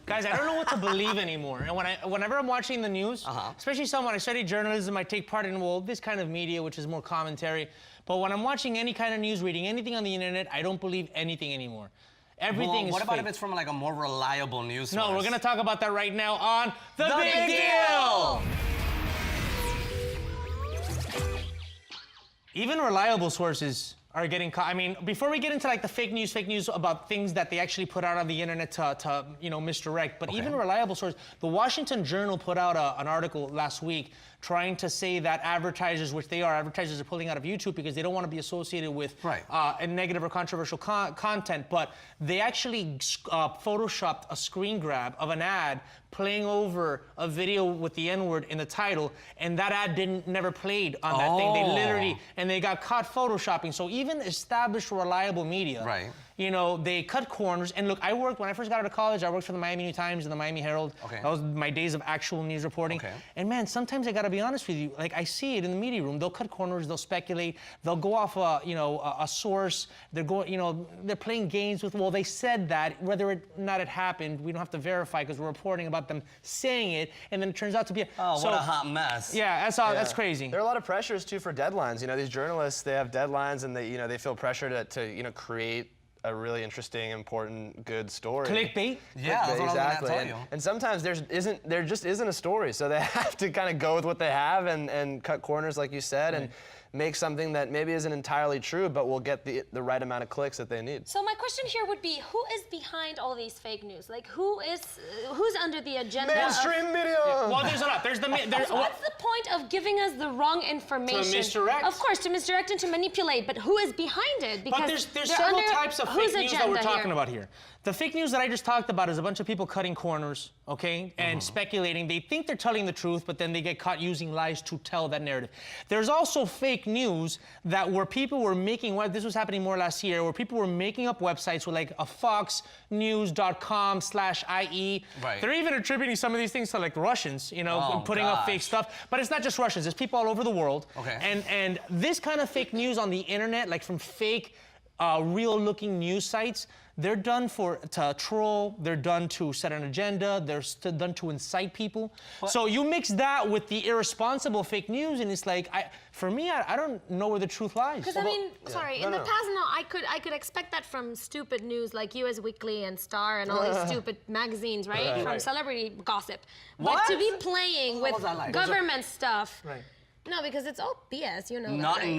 Guys, I don't know what to believe anymore. And whenever I'm watching the news, especially when I study journalism, I take part in, well, this kind of media, which is more commentary. But when I'm watching any kind of news, reading anything on the internet, I don't believe anything anymore. Everything is What about fake. if it's from like a more reliable news source? No, we're gonna talk about that right now on The Big Deal! Even reliable sources are getting caught. I mean, before we get into like the fake news about things that they actually put out on the internet to misdirect, but even reliable sources, the Washington Journal put out an article last week trying to say that advertisers are pulling out of YouTube because they don't want to be associated with a negative or controversial content, but they actually photoshopped a screen grab of an ad playing over a video with the N-word in the title, and that ad never played on that thing. They literally, and they got caught photoshopping. So even established reliable media, you know, they cut corners. And look, when I first got out of college, I worked for the Miami New Times and the Miami Herald. That was my days of actual news reporting. And man, sometimes I gotta be honest with you, like I see it in the media room. They'll cut corners, they'll speculate, they'll go off a source. They're going, they're playing games with, well, they said that, whether or not it happened, we don't have to verify because we're reporting about them saying it, and then it turns out to be what a hot mess. Yeah, that's crazy. There are a lot of pressures too for deadlines. You know, these journalists, they have deadlines, and they feel pressure to create a really interesting, important, good story. Clickbait? Yeah, that's what exactly. I was gonna tell you. And sometimes there just isn't a story, so they have to kind of go with what they have and cut corners, like you said, and make something that maybe isn't entirely true, but will get the right amount of clicks that they need. So my question here would be, who is behind all these fake news? Like, who's under the agenda? Mainstream media. Well, there's a lot. What's the point of giving us the wrong information? To misdirect. Of course, to misdirect and to manipulate. But who is behind it? Because but there's several types of fake news that we're talking about here. The fake news that I just talked about is a bunch of people cutting corners, and speculating. They think they're telling the truth, but then they get caught using lies to tell that narrative. There's also fake news where people were making, this was happening more last year, where people were making up websites with like a foxnews.com/IE. They're even attributing some of these things to like Russians, putting up fake stuff. But it's not just Russians, it's people all over the world. And this kind of fake news on the internet, like from fake, real-looking news sites, they're done to troll, they're done to set an agenda, they're done to incite people. So you mix that with the irresponsible fake news, and it's like, for me, I don't know where the truth lies. Because in the past, I could expect that from stupid news like US Weekly and Star and all these stupid magazines, right? From celebrity gossip. But to be playing with government stuff. No, because it's all BS, you know. No. I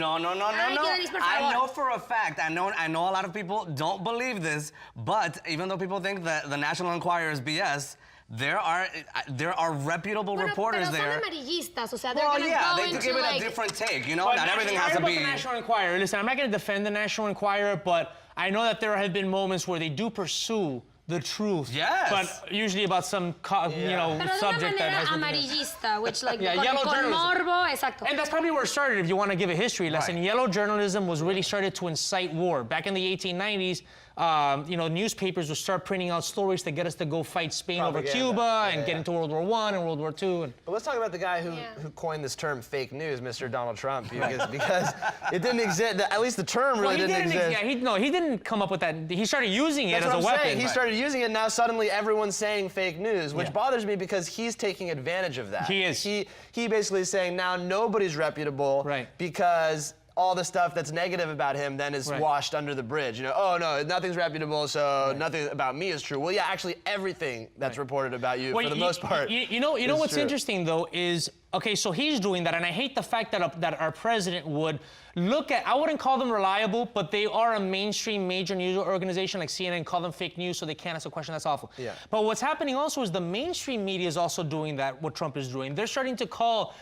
know for a fact, I know a lot of people don't believe this, but even though people think that the National Enquirer is BS, there are reputable reporters there. They give it a different take, not everything has to be. The National Enquirer, listen, I'm not going to defend the National Enquirer, but I know that there have been moments where they do pursue the truth, but usually about some, subject that has amarillista, which like yellow journalism. Morbo, exacto. And that's probably where it started. If you want to give a history lesson, yellow journalism was really started to incite war. Back in the 1890s, newspapers would start printing out stories to get us to go fight Spain over Cuba and get into World War I and World War II. But let's talk about the guy who coined this term fake news, Mr. Donald Trump, because it didn't exist. At least the term really didn't exist. He didn't come up with that. He started using it as a weapon. He started using it, now suddenly everyone's saying fake news, which bothers me because he's taking advantage of that. He is. He basically is saying now nobody's reputable because all the stuff that's negative about him then is washed under the bridge. Oh no, nothing's reputable, so nothing about me is true. Well, yeah, actually everything that's reported about you, for the most part, You know what's interesting though is, okay, so he's doing that, and I hate the fact that our president would look at, I wouldn't call them reliable, but they are a mainstream major news organization like CNN, call them fake news so they can't ask a question. That's awful. But what's happening also is the mainstream media is also doing that, what Trump is doing. They're starting to call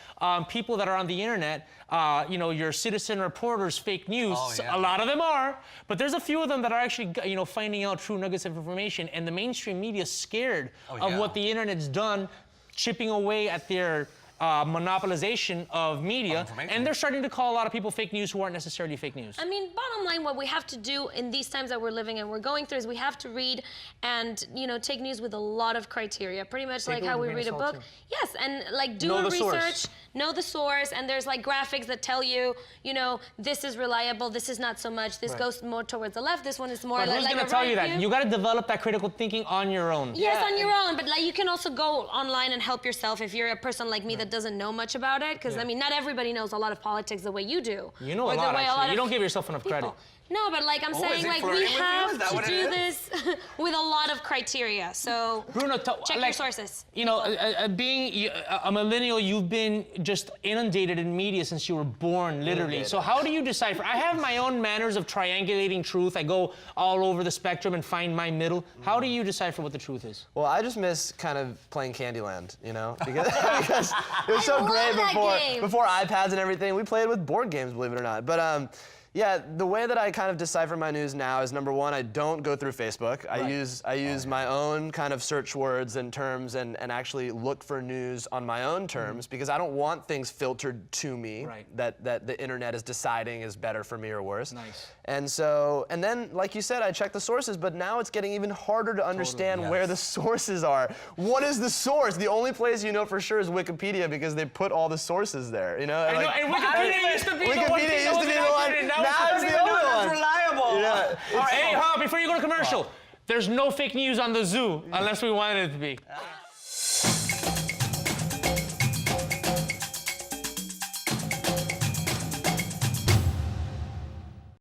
people that are on the internet, your citizen reporters fake news. A lot of them are, but there's a few of them that are actually, finding out true nuggets of information, and the mainstream media is scared of what the internet's done, chipping away at their monopolization of media, and they're starting to call a lot of people fake news who aren't necessarily fake news. I mean, bottom line, what we have to do in these times that we're living and we're going through is we have to read and, take news with a lot of criteria, pretty much like how we read a book. Yes, and like do a research, know the source, and there's like graphics that tell you, you know, this is reliable, this is not so much, this goes more towards the left, this one is more but like who's gonna a tell right you that? view. You gotta develop that critical thinking on your own. Yes, on your own, but like you can also go online and help yourself if you're a person like me that doesn't know much about it, because I mean, not everybody knows a lot of politics the way you do. You know a lot, actually. You don't give yourself enough credit. No, but like I'm saying, like we have to do this with a lot of criteria. So Bruno, check your sources. You know, being a millennial, you've been just inundated in media since you were born, literally. So how do you decipher? I have my own manners of triangulating truth. I go all over the spectrum and find my middle. How do you decipher what the truth is? Well, I just miss kind of playing Candyland, you know, because it was so great before iPads and everything. We played with board games, believe it or not. But yeah, the way that I kind of decipher my news now is, number one, I don't go through Facebook. I use my own kind of search words and terms and actually look for news on my own terms because I don't want things filtered to me that the internet is deciding is better for me or worse. Nice. And then, like you said, I check the sources, but now it's getting even harder to understand where the sources are. What is the source? The only place you know for sure is Wikipedia because they put all the sources there, you know? I know, and Wikipedia used to be the one thing that was inaccurate. Now it's the only one. Reliable. Yeah. Hey, before you go to commercial, there's no fake news on the zoo unless we wanted it to be.